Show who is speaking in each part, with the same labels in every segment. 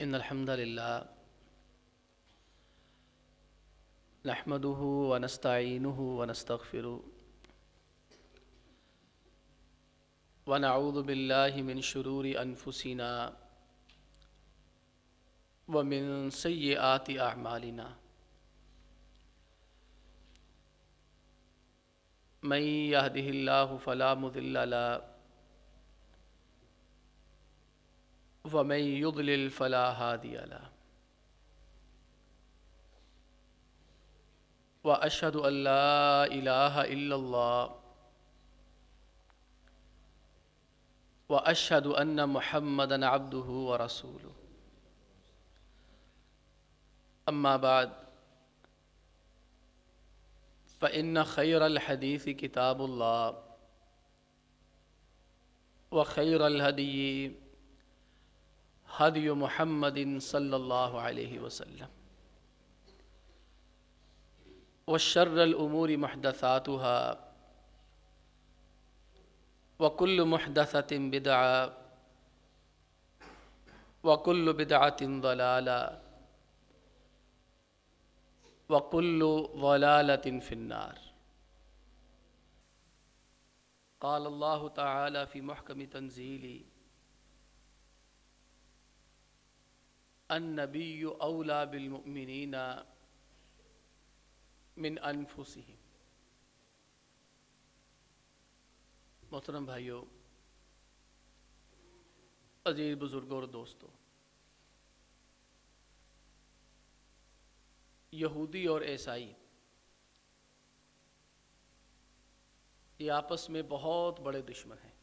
Speaker 1: ان الحمد للہ نحمده ونستعینه ونستغفره ونعوذ باللہ من شرور انفسنا ومن سیئات اعمالنا من يهده اللہ فلا مضل له ومن يضلل فلا هادي له وأشهد أن لا إله إلا الله وأشهد أن محمدا عبده ورسوله أما بعد فإن خير الحديث كتاب الله وخير الهدي هدي محمد صلى الله عليه وسلم وشر الأمور محدثاتها وكل محدثة بدعة وكل بدعة ضلالة وكل ضلالة في النار. قال الله تعالى في محكم تنزيله النبی اولیٰ بالمؤمنین من انفسہم. محترم بھائیو، عزیز بزرگوں اور دوستو، یہودی اور عیسائی یہ آپس میں بہت بڑے دشمن ہیں،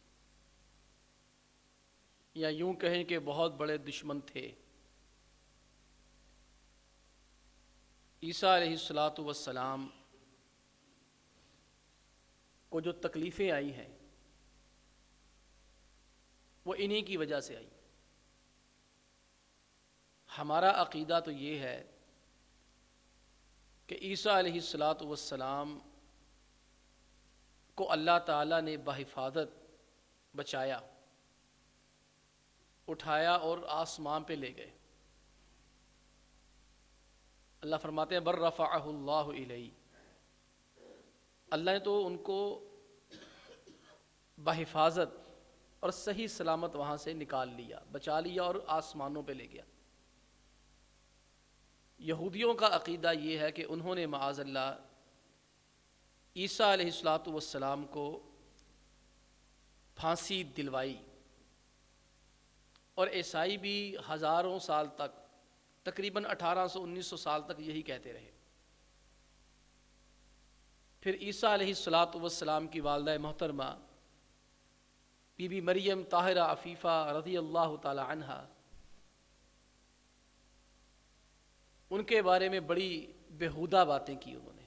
Speaker 1: یا یوں کہیں کہ بہت بڑے دشمن تھے. عیسیٰ علیہ السلام کو جو تکلیفیں آئی ہیں وہ انہی کی وجہ سے آئی. ہمارا عقیدہ تو یہ ہے کہ عیسیٰ علیہ السلام کو اللہ تعالیٰ نے بحفاظت بچایا، اٹھایا اور آسمان پہ لے گئے. اللہ فرماتے ہیں بر رفعہ اللہ الیہ، اللہ نے تو ان کو بحفاظت اور صحیح سلامت وہاں سے نکال لیا، بچا لیا اور آسمانوں پہ لے گیا. یہودیوں کا عقیدہ یہ ہے کہ انہوں نے معاذ اللہ عیسیٰ علیہ السلام کو پھانسی دلوائی، اور عیسائی بھی ہزاروں سال تک، تقریباً 1800-1900 سال تک یہی کہتے رہے. پھر عیسیٰ علیہ السلام کی والدہ محترمہ بی بی مریم طاہرہ عفیفہ رضی اللہ تعالی عنہا، ان کے بارے میں بڑی بےہودہ باتیں کی انہوں نے.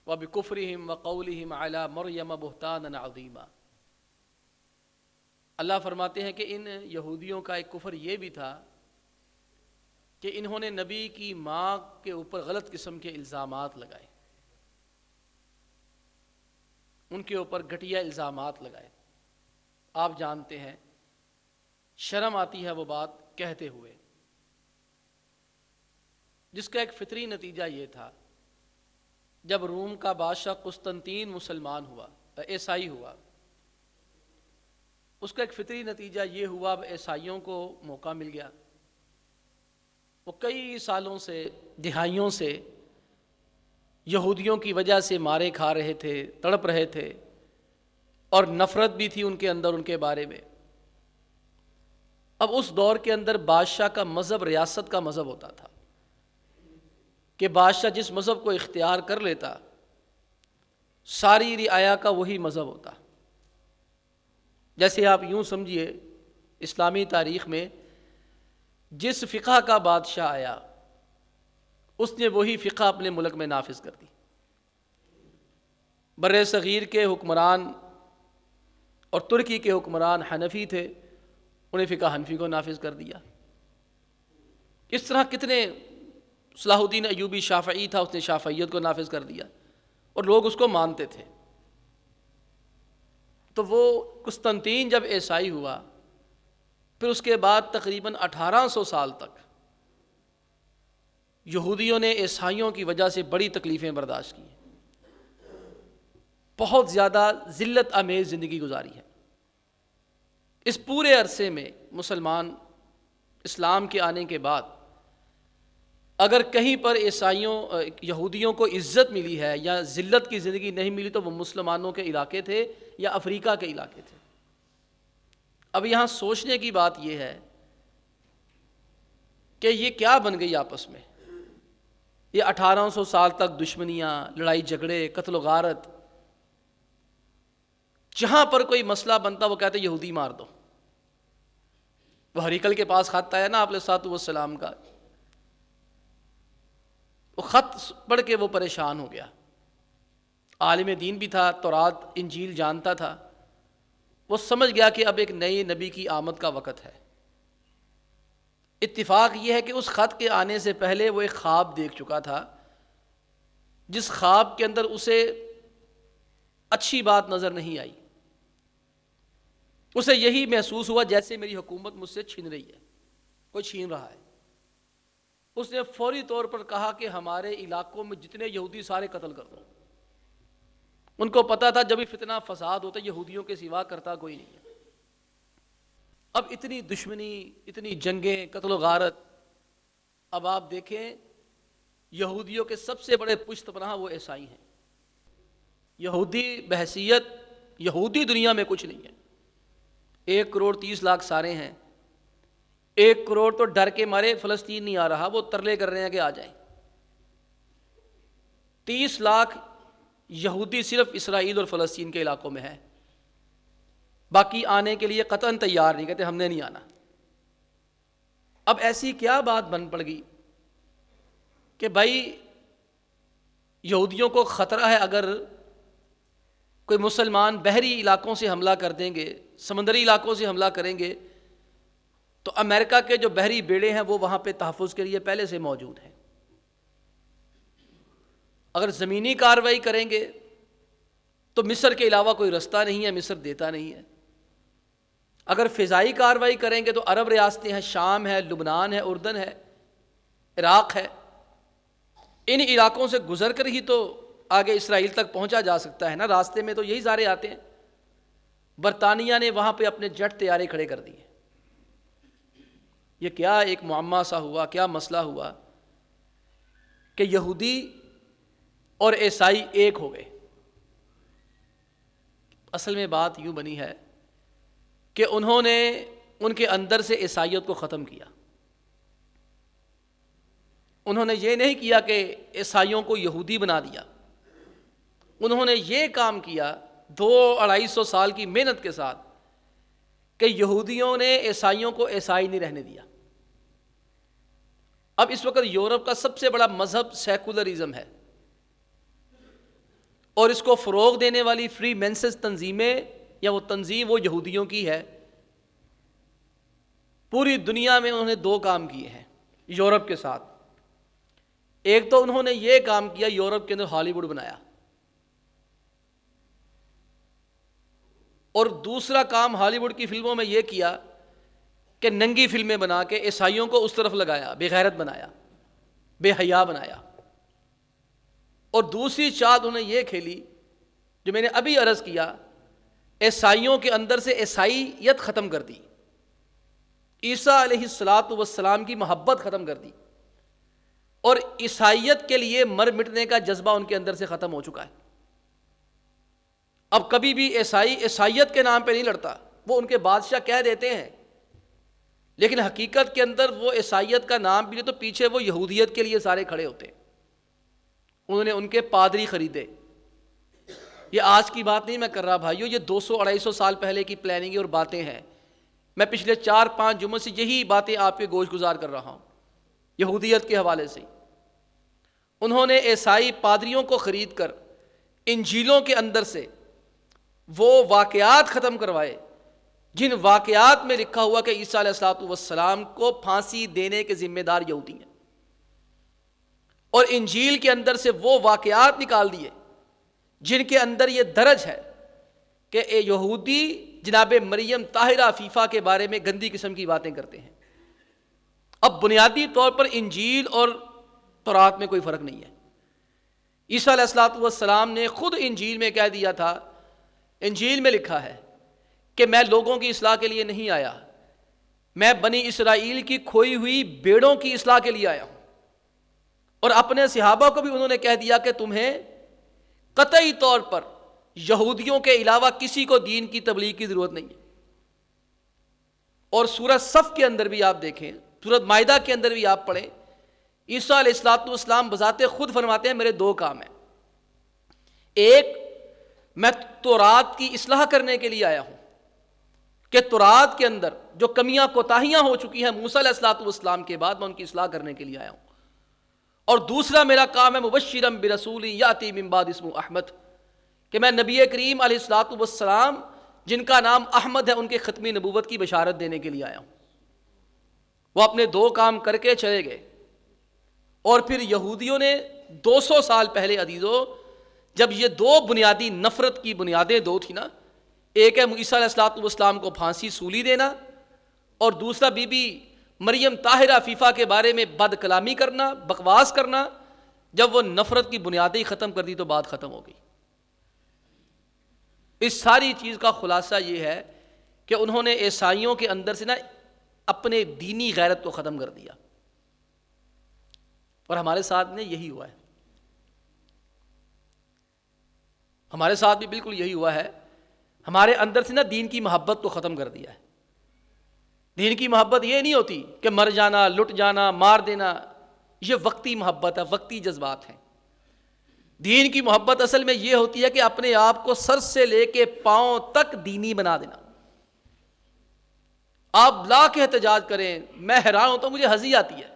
Speaker 1: وَبِكُفْرِهِمْ وَقَوْلِهِمْ عَلَى مَرْيَمَ بُهْتَانًا عَظِيمًا. اللہ فرماتے ہیں کہ ان یہودیوں کا ایک کفر یہ بھی تھا کہ انہوں نے نبی کی ماں کے اوپر غلط قسم کے الزامات لگائے، ان کے اوپر گھٹیا الزامات لگائے. آپ جانتے ہیں شرم آتی ہے وہ بات کہتے ہوئے، جس کا ایک فطری نتیجہ یہ تھا جب روم کا بادشاہ قسطنطین مسلمان ہوا، عیسائی ہوا، اس کا ایک فطری نتیجہ یہ ہوا اب عیسائیوں کو موقع مل گیا. وہ کئی سالوں سے، دہائیوں سے یہودیوں کی وجہ سے مارے کھا رہے تھے، تڑپ رہے تھے، اور نفرت بھی تھی ان کے اندر ان کے بارے میں. اب اس دور کے اندر بادشاہ کا مذہب ریاست کا مذہب ہوتا تھا کہ بادشاہ جس مذہب کو اختیار کر لیتا ساری رعایا کا وہی مذہب ہوتا. جیسے آپ یوں سمجھیے اسلامی تاریخ میں جس فقہ کا بادشاہ آیا اس نے وہی فقہ اپنے ملک میں نافذ کر دی. بر صغیر کے حکمران اور ترکی کے حکمران حنفی تھے، انہیں فقہ حنفی کو نافذ کر دیا. اس طرح کتنے، صلاح الدین ایوبی شافعی تھا، اس نے شافعیت کو نافذ کر دیا اور لوگ اس کو مانتے تھے. تو وہ قسطنطین جب عیسائی ہوا پھر اس کے بعد تقریباً 1800 سال تک یہودیوں نے عیسائیوں کی وجہ سے بڑی تکلیفیں برداشت کی، بہت زیادہ ذلت آمیز زندگی گزاری ہے۔ اس پورے عرصے میں مسلمان اسلام کے آنے کے بعد اگر کہیں پر یہودیوں کو عزت ملی ہے یا ذلت کی زندگی نہیں ملی تو وہ مسلمانوں کے علاقے تھے یا افریقہ کے علاقے تھے۔ اب یہاں سوچنے کی بات یہ ہے کہ یہ کیا بن گئی آپس میں، یہ 1800 سال تک دشمنیاں، لڑائی جھگڑے، قتل و غارت، جہاں پر کوئی مسئلہ بنتا وہ کہتے یہودی مار دو۔ وہ ہریکل کے پاس خط آیا نا آپ علیہ السلام کا، وہ خط پڑھ کے وہ پریشان ہو گیا۔ عالم دین بھی تھا، تورات انجیل جانتا تھا، وہ سمجھ گیا کہ اب ایک نئے نبی کی آمد کا وقت ہے۔ اتفاق یہ ہے کہ اس خط کے آنے سے پہلے وہ ایک خواب دیکھ چکا تھا، جس خواب کے اندر اسے اچھی بات نظر نہیں آئی۔ اسے یہی محسوس ہوا جیسے میری حکومت مجھ سے چھین رہی ہے، کوئی چھین رہا ہے۔ اس نے فوری طور پر کہا کہ ہمارے علاقوں میں جتنے یہودی سارے قتل کر دو۔ ان کو پتا تھا جب بھی فتنہ فساد ہوتا یہودیوں کے سوا کرتا کوئی نہیں ہے۔ اب اتنی دشمنی، اتنی جنگیں، قتل و غارت۔ اب آپ دیکھیں یہودیوں کے سب سے بڑے پشت پناہ وہ عیسائی ہیں۔ یہودی بحیثیت یہودی دنیا میں کچھ نہیں ہے۔ 1,30,00,000 سارے ہیں، 1 کروڑ تو ڈر کے مارے فلسطین نہیں آ رہا، وہ ترلے کر رہے ہیں کہ آ جائیں۔ 30 لاکھ یہودی صرف اسرائیل اور فلسطین کے علاقوں میں ہے، باقی آنے کے لیے قطعاً تیار نہیں، کہتے ہم نے نہیں آنا۔ اب ایسی کیا بات بن پڑ گئی کہ بھائی یہودیوں کو خطرہ ہے، اگر کوئی مسلمان بحری علاقوں سے حملہ کر دیں گے، سمندری علاقوں سے حملہ کریں گے تو امریکہ کے جو بحری بیڑے ہیں وہ وہاں پہ تحفظ کے لیے پہلے سے موجود ہیں۔ اگر زمینی کارروائی کریں گے تو مصر کے علاوہ کوئی رستہ نہیں ہے، مصر دیتا نہیں ہے۔ اگر فضائی کارروائی کریں گے تو عرب ریاستیں ہیں، شام ہے، لبنان ہے، اردن ہے، عراق ہے، ان علاقوں سے گزر کر ہی تو آگے اسرائیل تک پہنچا جا سکتا ہے نا، راستے میں تو یہی سارے آتے ہیں۔ برطانیہ نے وہاں پہ اپنے جٹ طیارے کھڑے کر دیے۔ یہ کیا ایک معمہ سا ہوا، کیا مسئلہ ہوا کہ یہودی اور عیسائی ایک ہو گئے۔ اصل میں بات یوں بنی ہے کہ انہوں نے ان کے اندر سے عیسائیت کو ختم کیا۔ انہوں نے یہ نہیں کیا کہ عیسائیوں کو یہودی بنا دیا، انہوں نے یہ کام کیا 200-250 سال کی محنت کے ساتھ کہ یہودیوں نے عیسائیوں کو عیسائی نہیں رہنے دیا۔ اب اس وقت یورپ کا سب سے بڑا مذہب سیکولرزم ہے، اور اس کو فروغ دینے والی فری مینسز تنظیمیں یا وہ تنظیم وہ یہودیوں کی ہے۔ پوری دنیا میں انہوں نے 2 کام کیے ہیں یورپ کے ساتھ۔ ایک تو انہوں نے یہ کام کیا، یورپ کے اندر ہالی ووڈ بنایا، اور دوسرا کام ہالی ووڈ کی فلموں میں یہ کیا کہ ننگی فلمیں بنا کے عیسائیوں کو اس طرف لگایا، بے غیرت بنایا، بے حیا بنایا۔ اور دوسری چال انہوں نے یہ کھیلی جو میں نے ابھی عرض کیا، عیسائیوں کے اندر سے عیسائیت ختم کر دی، عیسیٰ علیہ السلام کی محبت ختم کر دی، اور عیسائیت کے لیے مر مٹنے کا جذبہ ان کے اندر سے ختم ہو چکا ہے۔ اب کبھی بھی عیسائیت کے نام پہ نہیں لڑتا، وہ ان کے بادشاہ کہہ دیتے ہیں، لیکن حقیقت کے اندر وہ عیسائیت کا نام بھی لے تو پیچھے وہ یہودیت کے لیے سارے کھڑے ہوتے ہیں۔ انہوں نے ان کے پادری خریدے۔ یہ آج کی بات نہیں میں کر رہا بھائیو، یہ 200-250 سال پہلے کی پلاننگ اور باتیں ہیں۔ میں پچھلے 4-5 جمعوں سے یہی باتیں آپ کے گوش گزار کر رہا ہوں یہودیت کے حوالے سے۔ انہوں نے عیسائی پادریوں کو خرید کر انجیلوں کے اندر سے وہ واقعات ختم کروائے جن واقعات میں لکھا ہوا کہ عیسیٰ علیہ السلام کو پھانسی دینے کے ذمہ دار یہودی ہیں، اور انجیل کے اندر سے وہ واقعات نکال دیے جن کے اندر یہ درج ہے کہ یہودی جناب مریم طاہرہ عفیفہ کے بارے میں گندی قسم کی باتیں کرتے ہیں۔ اب بنیادی طور پر انجیل اور تورات میں کوئی فرق نہیں ہے۔ عیسیٰ علیہ الصلوۃ والسلام نے خود انجیل میں کہہ دیا تھا، انجیل میں لکھا ہے کہ میں لوگوں کی اصلاح کے لیے نہیں آیا، میں بنی اسرائیل کی کھوئی ہوئی بھیڑوں کی اصلاح کے لیے آیا ہوں۔ اور اپنے صحابہ کو بھی انہوں نے کہہ دیا کہ تمہیں قطعی طور پر یہودیوں کے علاوہ کسی کو دین کی تبلیغ کی ضرورت نہیں ہے۔ اور سورہ صف کے اندر بھی آپ دیکھیں، سورہ مائدہ کے اندر بھی آپ پڑھیں، عیسیٰ علیہ الصلوۃ والسلام بذات خود فرماتے ہیں میرے دو کام ہیں، ایک میں تورات کی اصلاح کرنے کے لیے آیا ہوں کہ تورات کے اندر جو کمیاں کوتاہیاں ہو چکی ہیں موسیٰ علیہ الصلوۃ والسلام کے بعد، میں ان کی اصلاح کرنے کے لیے آیا ہوں۔ اور دوسرا میرا کام ہے مبشرا برسول یاتی من بعد اسمہ احمد، کہ میں نبی کریم علیہ الصلوۃ والسلام جن کا نام احمد ہے ان کے ختمی نبوت کی بشارت دینے کے لیے آیا ہوں۔ وہ اپنے دو کام کر کے چلے گئے۔ اور پھر یہودیوں نے 200 سال پہلے عزیزو جب یہ دو بنیادی نفرت کی بنیادیں دو تھی نا، ایک ہے عیسیٰ علیہ الصلوۃ والسلام کو پھانسی سولی دینا، اور دوسرا بی بی مریم طاہرہ عفیفہ کے بارے میں بد کلامی کرنا، بکواس کرنا، جب وہ نفرت کی بنیادیں ختم کر دی تو بات ختم ہو گئی۔ اس ساری چیز کا خلاصہ یہ ہے کہ انہوں نے عیسائیوں کے اندر سے نا اپنے دینی غیرت کو ختم کر دیا، اور ہمارے ساتھ میں یہی ہوا ہے، ہمارے ساتھ بھی بالکل یہی ہوا ہے۔ ہمارے اندر سے نا دین کی محبت کو ختم کر دیا ہے۔ دین کی محبت یہ نہیں ہوتی کہ مر جانا، لٹ جانا، مار دینا، یہ وقتی محبت ہے، وقتی جذبات ہیں۔ دین کی محبت اصل میں یہ ہوتی ہے کہ اپنے آپ کو سر سے لے کے پاؤں تک دینی بنا دینا۔ آپ لاکھ احتجاج کریں، میں حیران ہوتا ہوں، مجھے ہنسی آتی ہے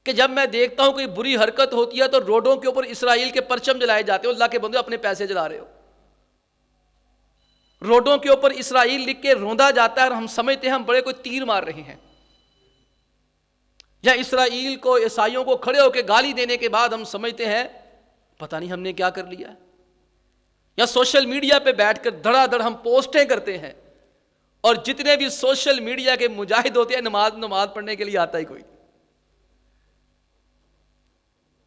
Speaker 1: کہ جب میں دیکھتا ہوں کوئی بری حرکت ہوتی ہے تو روڈوں کے اوپر اسرائیل کے پرچم جلائے جاتے ہو، اللہ کے بندے اپنے پیسے جلا رہے ہو۔ روڈوں کے اوپر اسرائیل لکھ کے روندا جاتا ہے اور ہم سمجھتے ہیں ہم بڑے کوئی تیر مار رہے ہیں، یا اسرائیل کو، عیسائیوں کو کھڑے ہو کے گالی دینے کے بعد ہم سمجھتے ہیں پتہ نہیں ہم نے کیا کر لیا ہے، یا سوشل میڈیا پہ بیٹھ کر دھڑا دھڑ ہم پوسٹیں کرتے ہیں، اور جتنے بھی سوشل میڈیا کے مجاہد ہوتے ہیں نماز پڑھنے کے لیے آتا ہی کوئی نہیں۔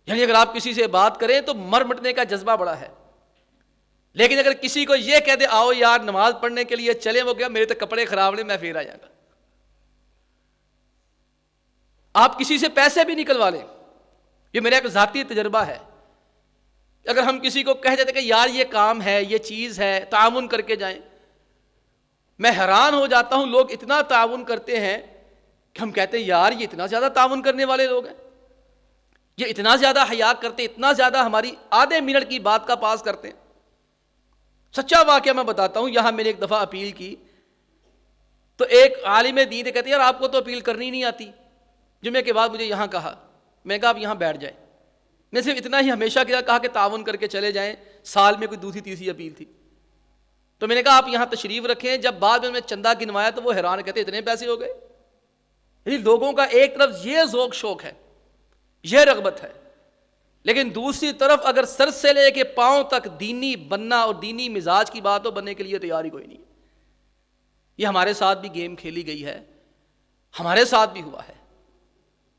Speaker 1: یعنی اگر آپ کسی سے بات کریں تو مر مٹنے کا جذبہ بڑا ہے، لیکن اگر کسی کو یہ کہہ دے آؤ یار نماز پڑھنے کے لیے چلیں، وہ کیا میرے تو کپڑے خراب نے، میں پھر آ جاؤں گا۔ آپ کسی سے پیسے بھی نکلوا لیں، یہ میرا ایک ذاتی تجربہ ہے، اگر ہم کسی کو کہہ دیتے کہ یار یہ کام ہے، یہ چیز ہے، تعاون کر کے جائیں، میں حیران ہو جاتا ہوں لوگ اتنا تعاون کرتے ہیں کہ ہم کہتے ہیں یار یہ اتنا زیادہ تعاون کرنے والے لوگ ہیں، یہ اتنا زیادہ حیا کرتے، اتنا زیادہ ہماری آدھے منٹ کی بات کا پاس کرتے ہیں۔ سچا واقعہ میں بتاتا ہوں، یہاں میں نے ایک دفعہ اپیل کی تو ایک عالم دین کہتے ہیں یار آپ کو تو اپیل کرنی نہیں آتی۔ جمعے کے بعد مجھے یہاں کہا، میں کہا آپ یہاں بیٹھ جائیں، میں صرف اتنا ہی ہمیشہ کہا کہ تعاون کر کے چلے جائیں، سال میں کوئی دوسری تیسری اپیل تھی، تو میں نے کہا آپ یہاں تشریف رکھیں۔ جب بعد میں چندہ گنوایا تو وہ حیران کہتے اتنے پیسے ہو گئے۔ یعنی لوگوں کا ایک طرف یہ ذوق شوق ہے، یہ رغبت ہے، لیکن دوسری طرف اگر سر سے لے کے پاؤں تک دینی بننا اور دینی مزاج کی بات ہو، بننے کے لیے تیاری کوئی نہیں۔ یہ ہمارے ساتھ بھی گیم کھیلی گئی ہے، ہمارے ساتھ بھی ہوا ہے۔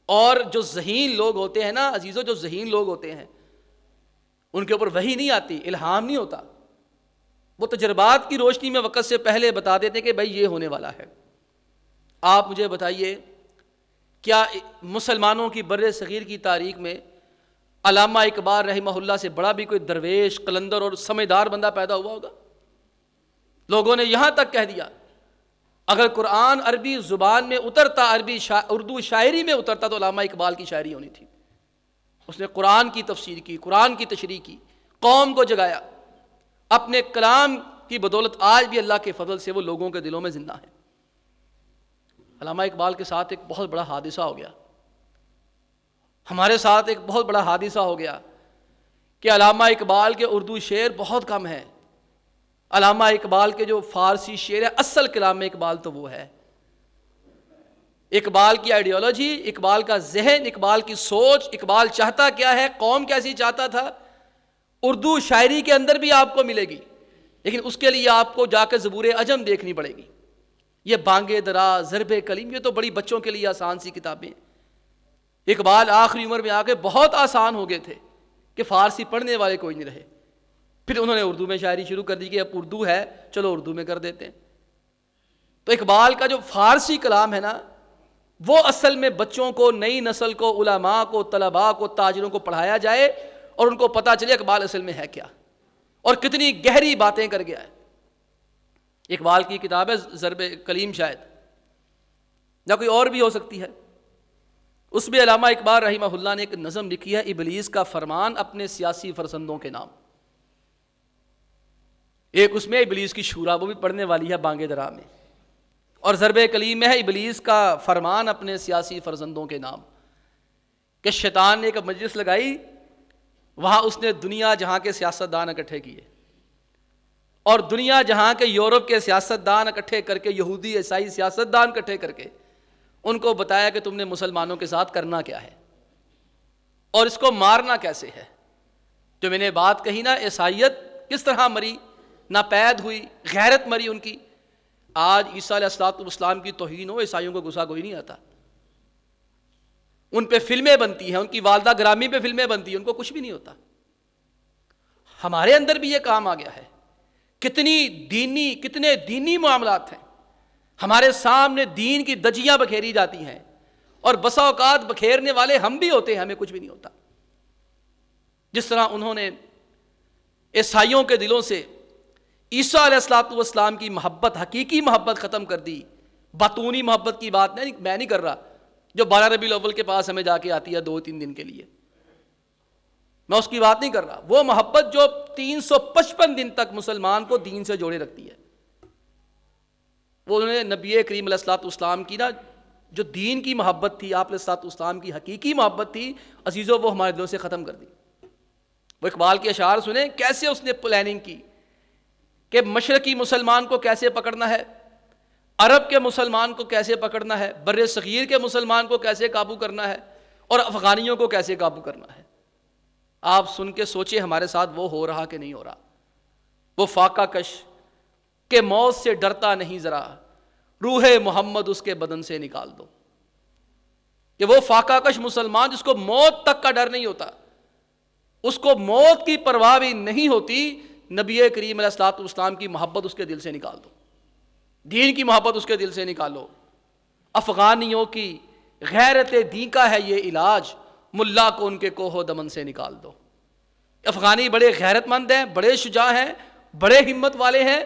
Speaker 1: اور جو ذہین لوگ ہوتے ہیں نا عزیزو، جو ذہین لوگ ہوتے ہیں ان کے اوپر وحی نہیں آتی، الہام نہیں ہوتا، وہ تجربات کی روشنی میں وقت سے پہلے بتا دیتے کہ بھائی یہ ہونے والا ہے۔ آپ مجھے بتائیے کیا مسلمانوں کی بر صغیر کی تاریخ میں علامہ اقبال رحمہ اللہ سے بڑا بھی کوئی درویش، قلندر اور سمجھدار بندہ پیدا ہوا ہوگا؟ لوگوں نے یہاں تک کہہ دیا اگر قرآن عربی زبان میں اترتا، اردو شاعری میں اترتا تو علامہ اقبال کی شاعری ہونی تھی۔ اس نے قرآن کی تفسیر کی، قرآن کی تشریح کی، قوم کو جگایا، اپنے کلام کی بدولت آج بھی اللہ کے فضل سے وہ لوگوں کے دلوں میں زندہ ہے۔ علامہ اقبال کے ساتھ ایک بہت بڑا حادثہ ہو گیا، ہمارے ساتھ ایک بہت بڑا حادثہ ہو گیا کہ علامہ اقبال کے اردو شعر بہت کم ہیں۔ علامہ اقبال کے جو فارسی شعر ہے، اصل کلام اقبال تو وہ ہے۔ اقبال کی آئیڈیالوجی، اقبال کا ذہن، اقبال کی سوچ، اقبال چاہتا کیا ہے، قوم کیسی چاہتا تھا، اردو شاعری کے اندر بھی آپ کو ملے گی۔ لیکن اس کے لیے آپ کو جا کے زبور عجم دیکھنی پڑے گی. یہ بانگ درا، ضرب کلیم، یہ تو بڑی بچوں کے لیے آسان سی کتابیں. اقبال آخری عمر میں آ کے بہت آسان ہو گئے تھے کہ فارسی پڑھنے والے کوئی نہیں رہے. پھر انہوں نے اردو میں شاعری شروع کر دی کہ اب اردو ہے چلو اردو میں کر دیتے ہیں. تو اقبال کا جو فارسی کلام ہے نا، وہ اصل میں بچوں کو، نئی نسل کو، علماء کو، طلباء کو، تاجروں کو پڑھایا جائے اور ان کو پتہ چلے اقبال اصل میں ہے کیا اور کتنی گہری باتیں کر گیا ہے. اقبال کی کتاب ہے ضرب کلیم، شاید یا کوئی اور بھی ہو سکتی ہے. اس میں علامہ اقبال رحمہ اللہ نے ایک نظم لکھی ہے، ابلیس کا فرمان اپنے سیاسی فرزندوں کے نام. ایک اس میں ابلیس کی شورا، وہ بھی پڑھنے والی ہے بانگ درا میں، اور ضرب کلیم میں ہے ابلیس کا فرمان اپنے سیاسی فرزندوں کے نام. کہ شیطان نے ایک مجلس لگائی، وہاں اس نے دنیا جہاں کے سیاستدان اکٹھے کیے، اور دنیا جہاں کے یورپ کے سیاستدان اکٹھے کر کے، یہودی عیسائی سیاستدان اکٹھے کر کے ان کو بتایا کہ تم نے مسلمانوں کے ساتھ کرنا کیا ہے اور اس کو مارنا کیسے ہے. جو میں نے بات کہی نا، عیسائیت کس طرح مری، ناپید ہوئی، غیرت مری ان کی. آج عیسیٰ علیہ السلام کی توہین ہو، عیسائیوں کو غصہ کوئی نہیں آتا. ان پہ فلمیں بنتی ہیں، ان کی والدہ گرامی پہ فلمیں بنتی ہیں، ان کو کچھ بھی نہیں ہوتا. ہمارے اندر بھی یہ کام آ گیا ہے. کتنے دینی معاملات ہیں ہمارے سامنے، دین کی دجیاں بکھیری جاتی ہیں، اور بسا اوقات بکھیرنے والے ہم بھی ہوتے ہیں، ہمیں کچھ بھی نہیں ہوتا. جس طرح انہوں نے عیسائیوں کے دلوں سے عیسیٰ علیہ السلام کی محبت، حقیقی محبت ختم کر دی. باطونی محبت کی بات میں نہیں کر رہا، جو 12 ربیع الاول کے پاس ہمیں جا کے آتی ہے 2-3 دن کے لیے، میں اس کی بات نہیں کر رہا. وہ محبت جو 355 دن تک مسلمان کو دین سے جوڑے رکھتی ہے. وہ انہوں نے نبی کریم علیہ السلام کی نا جو دین کی محبت تھی، آپ علیہ السلام کی حقیقی محبت تھی، عزیزوں وہ ہمارے دلوں سے ختم کر دی. وہ اقبال کے اشعار سنیں کیسے اس نے پلاننگ کی کہ مشرقی مسلمان کو کیسے پکڑنا ہے، عرب کے مسلمان کو کیسے پکڑنا ہے، بر صغیر کے مسلمان کو کیسے قابو کرنا ہے، اور افغانیوں کو کیسے قابو کرنا ہے. آپ سن کے سوچے ہمارے ساتھ وہ ہو رہا کہ نہیں ہو رہا. وہ فاقہ کش کہ موت سے ڈرتا نہیں ذرا، روح محمد اس کے بدن سے نکال دو. کہ وہ فاقہ کش مسلمان جس کو موت تک کا ڈر نہیں ہوتا، اس کو موت کی پرواہ بھی نہیں ہوتی، نبی کریم علیہ السلام کی محبت اس کے دل سے نکال دو، دین کی محبت اس کے دل سے نکالو. افغانیوں کی غیرت دین کا ہے یہ علاج، ملا کو ان کے کوہ و دمن سے نکال دو. افغانی بڑے غیرت مند ہیں، بڑے شجاع ہیں، بڑے ہمت والے ہیں.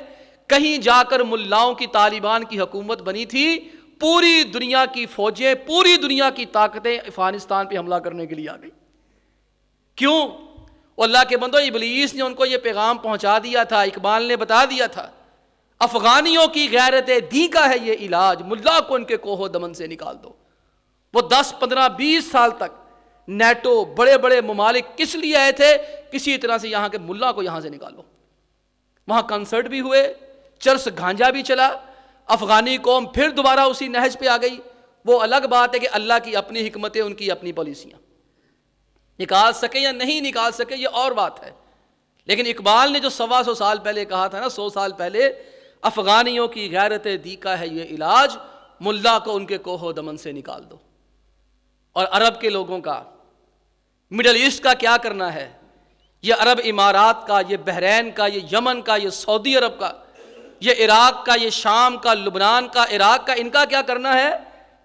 Speaker 1: کہیں جا کر ملاؤں کی طالبان کی حکومت بنی تھی، پوری دنیا کی فوجیں، پوری دنیا کی طاقتیں افغانستان پہ حملہ کرنے کے لیے آ گئی. کیوں؟ اللہ کے بندو، ابلیس نے ان کو یہ پیغام پہنچا دیا تھا، اقبال نے بتا دیا تھا، افغانیوں کی غیرت دین کا ہے یہ علاج، ملا کو ان کے کوہ و دمن سے نکال دو. وہ 10 15 20 سال تک نیٹو، بڑے بڑے ممالک کس لیے آئے تھے؟ کسی طرح سے یہاں کے ملا کو یہاں سے نکالو. وہاں کنسرٹ بھی ہوئے، چرس گانجا بھی چلا، افغانی قوم پھر دوبارہ اسی نہج پہ آ گئی. وہ الگ بات ہے کہ اللہ کی اپنی حکمتیں، ان کی اپنی پالیسیاں، نکال سکے یا نہیں نکال سکے یہ اور بات ہے. لیکن اقبال نے جو 125 سال پہلے کہا تھا نا، 100 سال پہلے، افغانیوں کی غیرت دی کا ہے یہ علاج، ملا کو ان کے کوہ و دمن سے نکال دو. اور عرب کے لوگوں کا، مڈل ایسٹ کا کیا کرنا ہے؟ یہ عرب امارات کا، یہ بحرین کا، یہ یمن کا، یہ سعودی عرب کا، یہ عراق کا، یہ شام کا، لبنان کا، عراق کا، ان کا کیا کرنا ہے؟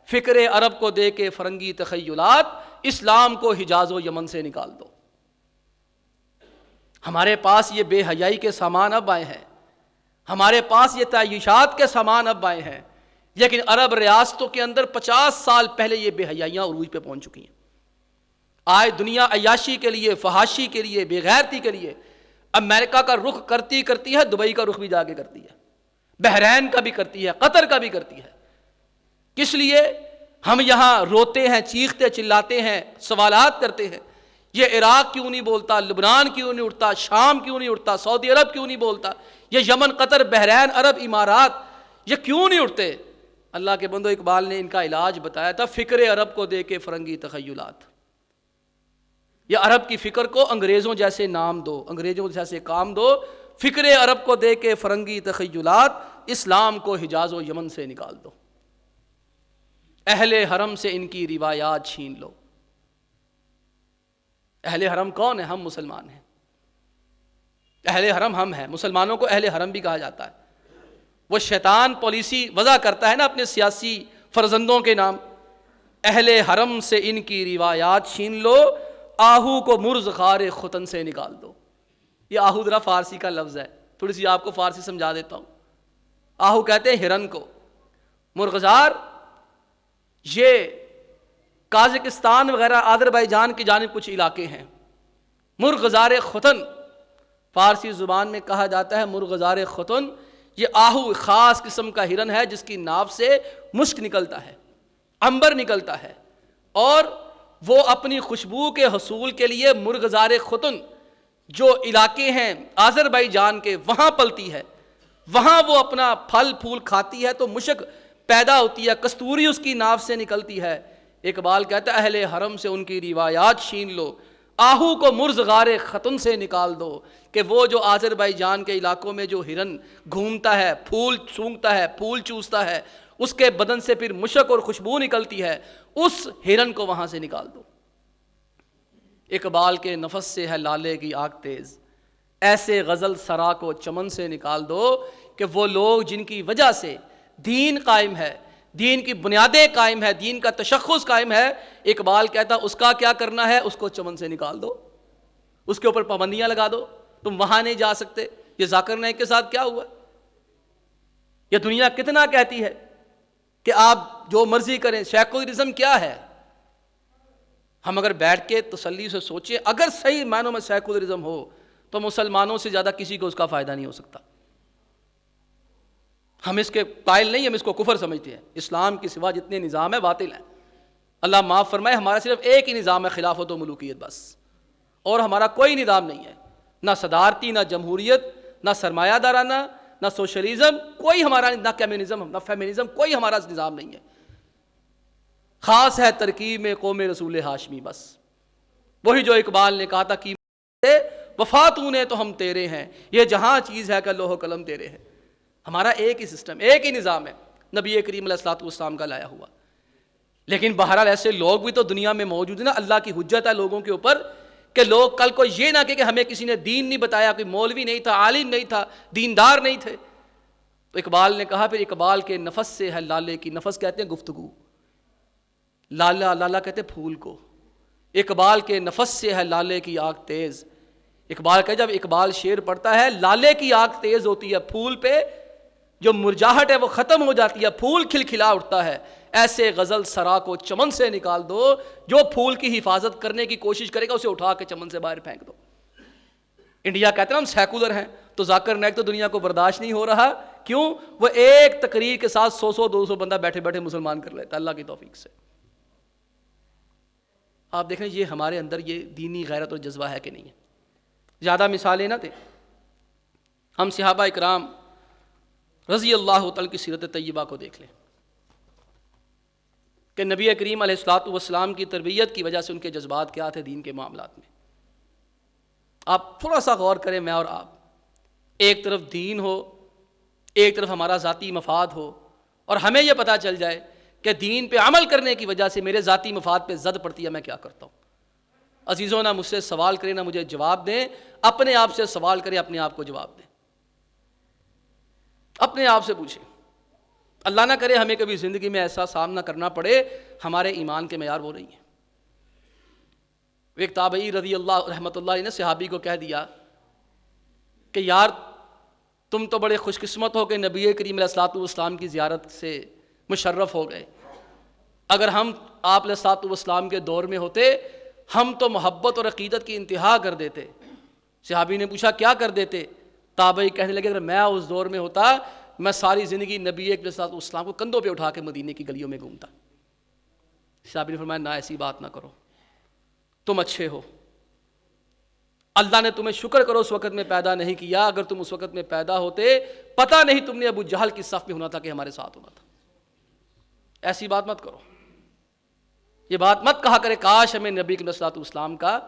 Speaker 1: فکر عرب کو دے کے فرنگی تخیلات، اسلام کو حجاز و یمن سے نکال دو. ہمارے پاس یہ بے حیائی کے سامان اب آئے ہیں، ہمارے پاس یہ تعیشات کے سامان اب آئے ہیں، لیکن عرب ریاستوں کے اندر 50 سال پہلے یہ بے حیائیاں عروج پہ پہنچ چکی ہیں. آج دنیا عیاشی کے لیے، فحاشی کے لیے، بے غیرتی کے لیے امریکہ کا رخ کرتی ہے، دبئی کا رخ بھی جا کے کرتی ہے، بحرین کا بھی کرتی ہے، قطر کا بھی کرتی ہے. کس لیے؟ ہم یہاں روتے ہیں، چیختے چلاتے ہیں، سوالات کرتے ہیں، یہ عراق کیوں نہیں بولتا، لبنان کیوں نہیں اٹھتا، شام کیوں نہیں اٹھتا، سعودی عرب کیوں نہیں بولتا، یہ یمن، قطر، بحرین، عرب امارات یہ کیوں نہیں اٹھتے؟ اللہ کے بندو، اقبال نے ان کا علاج بتایا تھا، فکر عرب کو دے کے فرنگی تخیلات. یہ عرب کی فکر کو انگریزوں جیسے نام دو، انگریزوں جیسے کام دو، فکر عرب کو دے کے فرنگی تخیلات، اسلام کو حجاز و یمن سے نکال دو، اہل حرم سے ان کی روایات چھین لو۔ اہل حرم کون ہے؟ ہم مسلمان ہیں، اہل حرم ہم ہیں، مسلمانوں کو اہل حرم بھی کہا جاتا ہے۔ وہ شیطان پالیسی وضع کرتا ہے نا اپنے سیاسی فرزندوں کے نام، اہل حرم سے ان کی روایات چھین لو، آہو کو مرز خار ختن سے نکال دو۔ یہ آہو ذرا فارسی کا لفظ ہے، تھوڑی سی آپ کو فارسی سمجھا دیتا ہوں۔ آہو کہتے ہیں ہرن کو، مرغزار یہ قازقستان وغیرہ آذربائیجان کی جانب کچھ علاقے ہیں۔ مرغزار ختن فارسی زبان میں کہا جاتا ہے مرغزار ختن، یہ آہو خاص قسم کا ہرن ہے جس کی ناف سے مشک نکلتا ہے، عنبر نکلتا ہے، اور وہ اپنی خوشبو کے حصول کے لیے مرغزار ختن جو علاقے ہیں آذربائیجان کے وہاں پلتی ہے، وہاں وہ اپنا پھل پھول کھاتی ہے تو مشک پیدا ہوتی ہے، کستوری اس کی ناف سے نکلتی ہے۔ اقبال کہتا ہے اہل حرم سے ان کی روایات چھین لو، آہو کو مرز غار ختن سے نکال دو، کہ وہ جو آذربائیجان کے علاقوں میں جو ہرن گھومتا ہے، پھول سونگھتا ہے، پھول چوستا ہے، اس کے بدن سے پھر مشک اور خوشبو نکلتی ہے، اس ہرن کو وہاں سے نکال دو۔ اقبال کے نفس سے ہے لالے کی آگ تیز، ایسے غزل سرا کو چمن سے نکال دو، کہ وہ لوگ جن کی وجہ سے دین قائم ہے، دین کی بنیادیں قائم ہے، دین کا تشخص قائم ہے، اقبال کہتا اس کا کیا کرنا ہے؟ اس کو چمن سے نکال دو، اس کے اوپر پابندیاں لگا دو، تم وہاں نہیں جا سکتے۔ یہ ذاکر نائک کے ساتھ کیا ہوا؟ یہ دنیا کتنا کہتی ہے کہ آپ جو مرضی کریں، سیکولرزم کیا ہے؟ ہم اگر بیٹھ کے تسلی سے سوچیں، اگر صحیح معنوں میں سیکولرزم ہو تو مسلمانوں سے زیادہ کسی کو اس کا فائدہ نہیں ہو سکتا۔ ہم اس کے قائل نہیں، ہم اس کو کفر سمجھتے ہیں۔ اسلام کے سوا جتنے نظام ہیں باطل ہیں۔ اللہ معاف فرمائے، ہمارا صرف ایک ہی نظام ہے، خلافت و ملوکیت بس، اور ہمارا کوئی نظام نہیں ہے، نہ صدارتی، نہ جمہوریت، نہ سرمایہ دارانہ، نہ سوشلزم، کوئی ہمارا، نہ کمیونزم، نہ فیمنزم، کوئی ہمارا نظام نہیں ہے۔ خاص ہے ترکیب میں قوم رسول ہاشمی بس، وہی جو اقبال نے کہا تھا کہ وفا تو نے تو ہم تیرے ہیں، یہ جہاں چیز ہے کہ لوح و قلم تیرے ہیں۔ ہمارا ایک ہی سسٹم، ایک ہی نظام ہے، نبی کریم علیہ الصلوۃ والسلام کا لایا ہوا۔ لیکن بہرحال ایسے لوگ بھی تو دنیا میں موجود ہیں نا، اللہ کی حجت ہے لوگوں کے اوپر، کہ لوگ کل کو یہ نہ کہ ہمیں کسی نے دین نہیں بتایا، کوئی مولوی نہیں تھا، عالم نہیں تھا، دیندار نہیں تھے۔ تو اقبال نے کہا، پھر اقبال کے نفس سے ہے لالے کی، نفس کہتے ہیں گفتگو، لالا لالا کہتے ہیں پھول کو، اقبال کے نفس سے ہے لالے کی آگ تیز۔ اقبال کہ جب اقبال شعر پڑھتا ہے، لالے کی آگ تیز ہوتی ہے، پھول پہ جو مرجاہٹ ہے وہ ختم ہو جاتی ہے، پھول کھلکھلا اٹھتا ہے۔ ایسے غزل سرا کو چمن سے نکال دو، جو پھول کی حفاظت کرنے کی کوشش کرے گا اسے اٹھا کے چمن سے باہر پھینک دو۔ انڈیا کہتے ہیں ہم سیکولر ہیں، تو ذاکر نائک تو دنیا کو برداشت نہیں ہو رہا، کیوں؟ وہ ایک تقریر کے ساتھ 100 بندہ بیٹھے بیٹھے مسلمان کر لیتا ہے اللہ کی توفیق سے۔ آپ دیکھیں یہ ہمارے اندر یہ دینی غیرت اور جذبہ ہے کہ نہیں ہے؟ زیادہ مثالیں نہ دیں، ہم صحابہ اکرام رضی اللہ تعالی کی سیرت طیبہ کو دیکھ لیں کہ نبی کریم علیہ الصلوۃ والسلام کی تربیت کی وجہ سے ان کے جذبات کیا تھے دین کے معاملات میں۔ آپ تھوڑا سا غور کریں، میں اور آپ، ایک طرف دین ہو، ایک طرف ہمارا ذاتی مفاد ہو، اور ہمیں یہ پتہ چل جائے کہ دین پہ عمل کرنے کی وجہ سے میرے ذاتی مفاد پہ زد پڑتی ہے، میں کیا کرتا ہوں؟ عزیزوں، نہ مجھ سے سوال کریں نہ مجھے جواب دیں، اپنے آپ سے سوال کریں، اپنے آپ کو جواب دیں، اپنے آپ سے پوچھیں۔ اللہ نہ کرے ہمیں کبھی زندگی میں ایسا سامنا کرنا پڑے، ہمارے ایمان کے معیار وہ نہیں ہیں۔ ایک تابعی رضی اللہ رحمۃ اللہ علیہ نے صحابی کو کہہ دیا کہ یار تم تو بڑے خوش قسمت ہو کہ نبی کریم علیہ الصلوۃ والسلام کی زیارت سے مشرف ہو گئے، اگر ہم آپ علیہ الصلوۃ والسلام کے دور میں ہوتے ہم تو محبت اور عقیدت کی انتہا کر دیتے۔ صحابی نے پوچھا کیا کر دیتے؟ تابعی کہنے لگے اگر میں اس دور میں ہوتا میں ساری زندگی نبی علیہ الصلوۃ والسلام کو کندھوں پہ اٹھا کے مدینے کی گلیوں میں گھومتا۔ صحابی نے فرمایا نہ ایسی بات نہ کرو، تم اچھے ہو، اللہ نے تمہیں شکر کرو اس وقت میں پیدا نہیں کیا، اگر تم اس وقت میں پیدا ہوتے پتہ نہیں تم نے ابو جہل کی صف میں ہونا تھا کہ ہمارے ساتھ ہونا تھا۔ ایسی بات مت کرو، یہ بات مت کہا کرے کاش ہمیں نبی علیہ الصلوۃ والسلام کا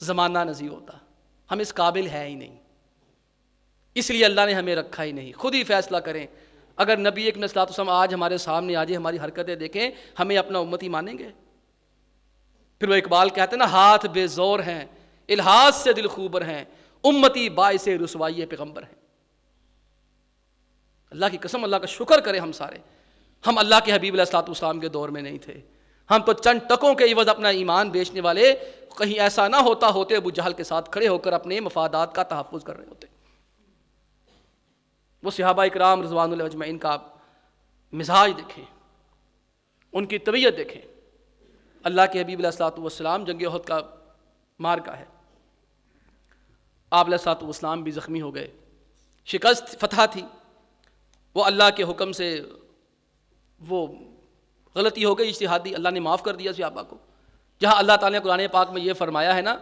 Speaker 1: زمانہ نصیب ہوتا، ہم اس قابل ہے ہی نہیں۔ اس لیے اللہ نے ہمیں رکھا ہی نہیں، خود ہی فیصلہ کریں۔ اگر نبی ایک صلی اللہ علیہ وسلم آج ہمارے سامنے آ جائے، ہماری حرکتیں دیکھیں، ہمیں اپنا امتی مانیں گے؟ پھر وہ اقبال کہتے ہیں نا، ہاتھ بے زور ہیں الحاظ سے دل خوبر ہیں، امتی باعث رسوائی پیغمبر ہیں۔ اللہ کی قسم، اللہ کا شکر کرے ہم سارے، ہم اللہ کے حبیب علیہ الصلوۃ والسلام کے دور میں نہیں تھے۔ ہم تو چند ٹکوں کے عوض اپنا ایمان بیچنے والے، کہیں ایسا نہ ہوتے ابو جہل کے ساتھ کھڑے ہو کر اپنے مفادات کا تحفظ کر رہے ہوتے۔ وہ صحابہ اکرام رضوان اللہ اجمعین کا مزاج دیکھیں، ان کی طبیعت دیکھیں۔ اللہ کے حبیب علیہ الصلوۃ والسلام جنگ احد کا معرکہ ہے، آپ علیہ الصلوۃ والسلام بھی زخمی ہو گئے، شکست فتح تھی، وہ اللہ کے حکم سے وہ غلطی ہو گئی اجتہادی، اللہ نے معاف کر دیا صحابہ کو۔ جہاں اللہ تعالیٰ نے قرآن پاک میں یہ فرمایا ہے نا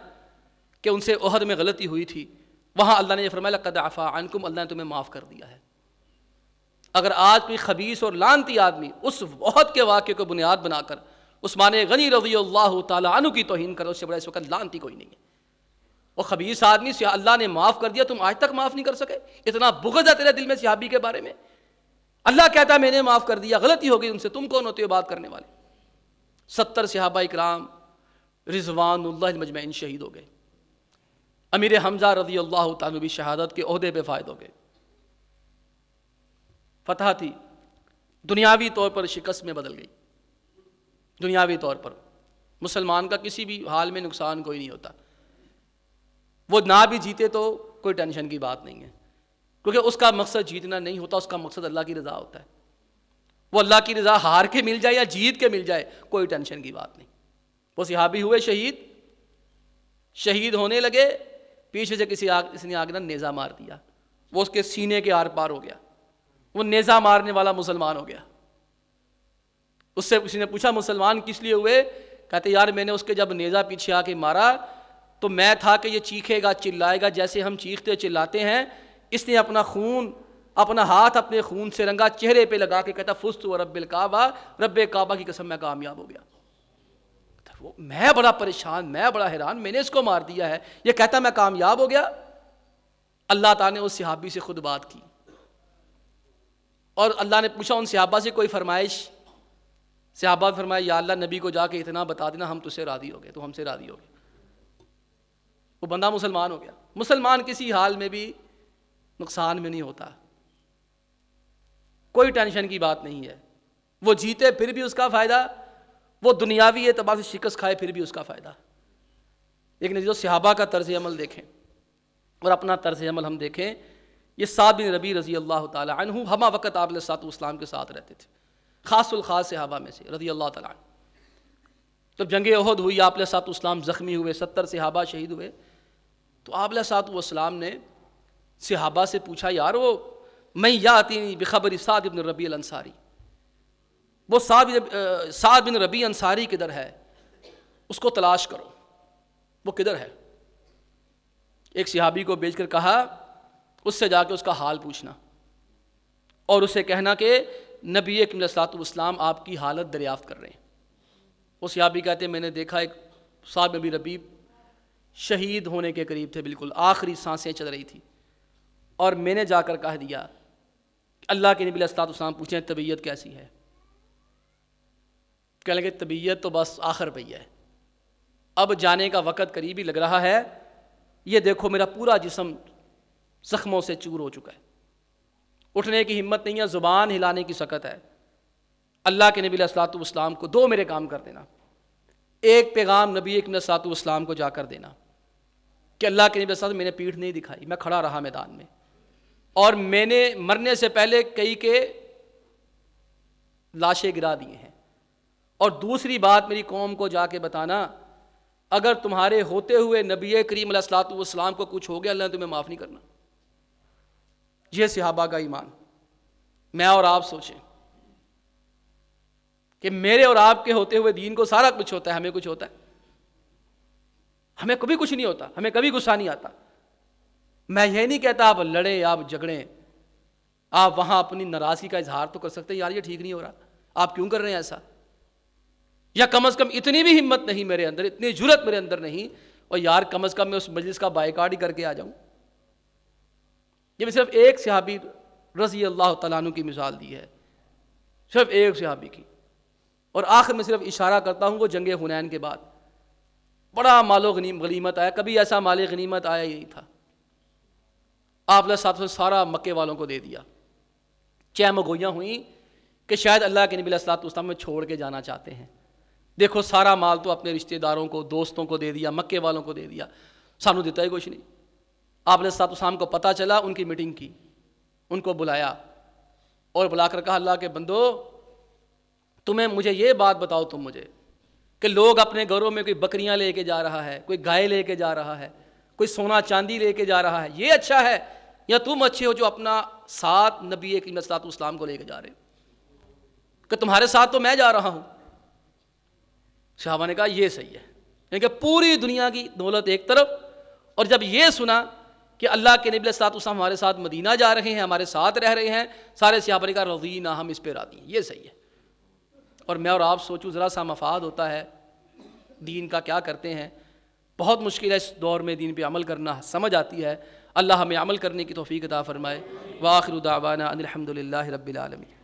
Speaker 1: کہ ان سے احد میں غلطی ہوئی تھی، وہاں اللہ نے یہ فرمایا لقد عفا عنکم، اللہ نے تمہیں معاف کر دیا ہے۔ اگر آج کوئی خبیث اور لعنتی آدمی اس احد کے واقعے کو بنیاد بنا کر عثمان غنی رضی اللہ تعالیٰ عنہ کی توہین کرے، اس سے بڑا اس وقت لعنتی کوئی نہیں ہے۔ وہ خبیث آدمی سے اللہ نے معاف کر دیا، تم آج تک معاف نہیں کر سکے؟ اتنا بغض ہے تیرے دل میں صحابی کے بارے میں؟ اللہ کہتا ہے میں نے معاف کر دیا، غلطی ہو گئی ان سے، تم کون ہوتے ہو بات کرنے والے؟ 70 صحابہ اکرام رضوان اللہ مجمعین شہید ہو گئے، امیر حمزہ رضی اللہ تعالیٰ بھی شہادت کے عہدے پہ فائد ہو گئے۔ فتح تھی، دنیاوی طور پر شکست میں بدل گئی۔ دنیاوی طور پر مسلمان کا کسی بھی حال میں نقصان کوئی نہیں ہوتا، وہ نہ بھی جیتے تو کوئی ٹینشن کی بات نہیں ہے، کیونکہ اس کا مقصد جیتنا نہیں ہوتا، اس کا مقصد اللہ کی رضا ہوتا ہے۔ وہ اللہ کی رضا ہار کے مل جائے یا جیت کے مل جائے، کوئی ٹینشن کی بات نہیں۔ وہ صحابی ہوئے شہید ہونے لگے، پیچھے سے کسی نے آگے نیزہ مار دیا، وہ اس کے سینے کے آر پار ہو گیا، وہ نیزہ مارنے والا مسلمان ہو گیا۔ اس سے کسی نے پوچھا مسلمان کس لیے ہوئے؟ کہتے یار میں نے اس کے جب نیزہ پیچھے آ کے مارا تو میں تھا کہ یہ چیخے گا چلائے گا جیسے ہم چیختے چلاتے ہیں، اس نے اپنا ہاتھ اپنے خون سے رنگا، چہرے پہ لگا کے کہتا فزت ورب الکعبہ، رب کعبہ کی قسم میں کامیاب ہو گیا۔ میں بڑا پریشان، میں بڑا حیران، میں نے اس کو مار دیا ہے، یہ کہتا میں کامیاب ہو گیا۔ اللہ تعالیٰ نے اس صحابی سے خود بات کی، اور اللہ نے پوچھا ان صحابہ سے کوئی فرمائش؟ صحابہ نے فرمایا یا اللہ نبی کو جا کے اتنا بتا دینا ہم تجھ سے راضی ہو گئے، تو ہم سے راضی ہو گئے۔ وہ بندہ مسلمان ہو گیا۔ مسلمان کسی حال میں بھی نقصان میں نہیں ہوتا، کوئی ٹینشن کی بات نہیں ہے، وہ جیتے پھر بھی اس کا فائدہ، وہ دنیاوی اعتبار سے شکست کھائے پھر بھی اس کا فائدہ۔ لیکن جو صحابہ کا طرز عمل دیکھیں اور اپنا طرز عمل ہم دیکھیں، یہ سعد بن ربیع رضی اللہ تعالی عنہ ہمہ وقت آپ علیہ الصلوۃ والسلام کے ساتھ رہتے تھے، خاص الخاص صحابہ میں سے رضی اللہ تعالی عنہ۔ جب جنگ احد ہوئی، آپ علیہ الصلوۃ والسلام زخمی ہوئے، 70 صحابہ شہید ہوئے، تو آپ علیہ الصلوۃ والسلام نے صحابہ سے پوچھا یار وہ من یاتینی بخبر سعد بن ربیع الانصاری، وہ سعد بن ربیع انصاری کدھر ہے؟ اس کو تلاش کرو، وہ کدھر ہے؟ ایک صحابی کو بھیج کر کہا اس سے جا کے اس کا حال پوچھنا اور اسے کہنا کہ نبی اکرم علیہ الصلوۃ والسلام آپ کی حالت دریافت کر رہے ہیں۔ وہ صحابی کہتے ہیں میں نے دیکھا ایک سعد بن ربیع شہید ہونے کے قریب تھے، بالکل آخری سانسیں چل رہی تھی، اور میں نے جا کر کہہ دیا اللہ کے نبی علیہ الصلوۃ والسلام پوچھیں طبیعت کیسی ہے؟ کہنے لگے طبیعت تو بس آخر پہ ہے، اب جانے کا وقت قریب ہی لگ رہا ہے، یہ دیکھو میرا پورا جسم زخموں سے چور ہو چکا ہے، اٹھنے کی ہمت نہیں ہے، زبان ہلانے کی سکت ہے۔ اللہ کے نبی علیہ الصلوۃ والسلام کو 2 میرے کام کر دینا، ایک پیغام نبی اکرم علیہ الصلوۃ والسلام کو جا کر دینا کہ اللہ کے نبی علیہ السلام میں نے پیٹھ نہیں دکھائی، میں کھڑا رہا میدان میں، اور میں نے مرنے سے پہلے کئی کے لاشیں گرا دیے ہیں، اور دوسری بات میری قوم کو جا کے بتانا اگر تمہارے ہوتے ہوئے نبی کریم علیہ الصلوۃ والسلام کو کچھ ہو گیا اللہ نے تمہیں معاف نہیں کرنا۔ یہ صحابہ کا ایمان۔ میں اور آپ سوچیں کہ میرے اور آپ کے ہوتے ہوئے دین کو سارا کچھ ہوتا ہے، ہمیں کچھ ہوتا ہے؟ ہمیں کبھی کچھ نہیں ہوتا، ہمیں کبھی غصہ نہیں آتا۔ میں یہ نہیں کہتا آپ لڑیں آپ جھگڑیں، آپ وہاں اپنی ناراضگی کا اظہار تو کر سکتے ہیں، یار یہ ٹھیک نہیں ہو رہا، آپ کیوں کر رہے ہیں ایسا؟ یا کم از کم اتنی بھی ہمت نہیں میرے اندر، اتنی جرت میرے اندر نہیں، اور یار کم از کم میں اس مجلس کا بائیکاٹ ہی کر کے آ جاؤں۔ یہ میں صرف ایک صحابی رضی اللہ تعالیٰ عنہ کی مثال دی ہے، صرف ایک صحابی کی. اور آخر میں صرف اشارہ کرتا ہوں وہ جنگ حنین کے بعد بڑا مال و غنیمت آیا، کبھی ایسا مال غنیمت آیا ہی نہیں تھا. آپ نے سارا مکے والوں کو دے دیا. چہم گوئیاں ہوئیں کہ شاید اللہ کے نبی علیہ الصلوۃ والسلام میں چھوڑ کے جانا چاہتے ہیں. دیکھو سارا مال تو اپنے رشتہ داروں کو، دوستوں کو دے دیا، مکے والوں کو دے دیا، سانو دیتا ہی کچھ نہیں. آپ علیہ الصلوۃ والسلام کو پتہ چلا، ان کی میٹنگ کی، ان کو بلایا اور بلا کر کہا اللہ کے بندو مجھے یہ بات بتاؤ تم مجھے کہ لوگ اپنے گھروں میں کوئی بکریاں لے کے جا رہا ہے، کوئی گائے لے کے جا رہا ہے، کوئی سونا چاندی لے کے جا رہا ہے، یہ اچھا ہے یا تم اچھے ہو جو اپنا ساتھ نبی کریم صلی اللہ علیہ وسلم کو لے کے جا رہے ہو کہ تمہارے ساتھ تو میں جا رہا ہوں. صحابہ نے کہا یہ صحیح ہے، یعنی کہ پوری دنیا کی دولت ایک طرف، اور جب یہ سنا کہ اللہ کے نبی علیہ الصلوۃ والسلام ہمارے ساتھ مدینہ جا رہے ہیں، ہمارے ساتھ رہ رہے ہیں، سارے صحابہ نے کہا رضینا، ہم اس پہ راضی ہیں، یہ صحیح ہے. اور میں اور آپ سوچوں ذرا سا مفاد ہوتا ہے دین کا، کیا کرتے ہیں. بہت مشکل ہے اس دور میں دین پہ عمل کرنا، سمجھ آتی ہے. اللہ ہمیں عمل کرنے کی توفیق عطا فرمائے. وآخر دعوانا ان الحمد للہ رب العالمین.